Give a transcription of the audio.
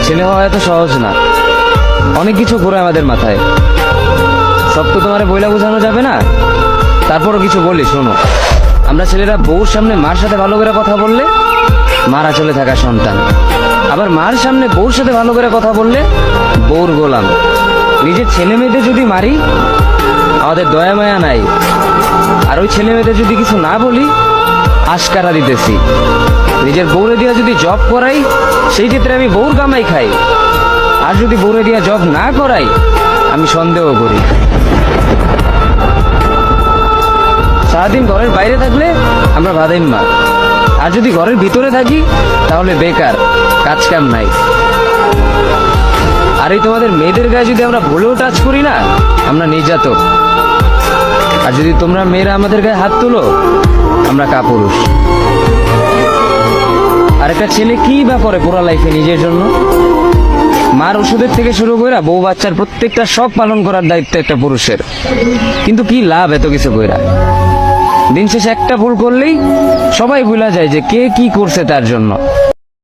ছেলে হওয়া এত সহজ না, অনেক কিছু ঘুরে আমাদের মাথায়। সব তো তোমার বইলা বোঝানো যাবে না, তারপরও কিছু বলি শোনো। আমরা ছেলেরা বউর সামনে মার সাথে ভালো করে কথা বললে মারা চলে থাকা সন্তান, আবার মার সামনে বউর সাথে ভালো করে কথা বললে বউর গোলাম। নিজের ছেলে মেয়েদের যদি মারি আমাদের দয়া মায়া নাই, আর ওই ছেলে মেয়েদের যদি কিছু না বলি আশকারা দিতেছি। নিজের বউরে দিয়া যদি জব করাই সেই ক্ষেত্রে আমি বউর কামাই খাই, আর যদি বউরে দিয়া জব না করাই আমি সন্দেহ করি। সারাদিন ঘরের বাইরে থাকলে আমরা ভাদাইম্মা, আর যদি ঘরের ভিতরে থাকি তাহলে বেকার, কাজ কাম নাই। আর এই তোমাদের মেয়েদের গায়ে যদি আমরা ভুলেও টাচ করি না আমরা নির্যাতক, আর যদি তোমরা মেয়েরা আমাদের গায়ে হাত তুলো আমরা কাপুরুষ। আর একটা ছেলে কি বা করে পুরো লাইফে নিজের জন্য? মার ওষুধের থেকে শুরু করে বউ বাচ্চার প্রত্যেকটা শখ পালন করার দায়িত্ব একটা পুরুষের। কিন্তু কি লাভ এত কিছু কইরা? দিন শেষে একটা ভুল করলেই সবাই ভুলা যায় যে কে কি করছে তার জন্য।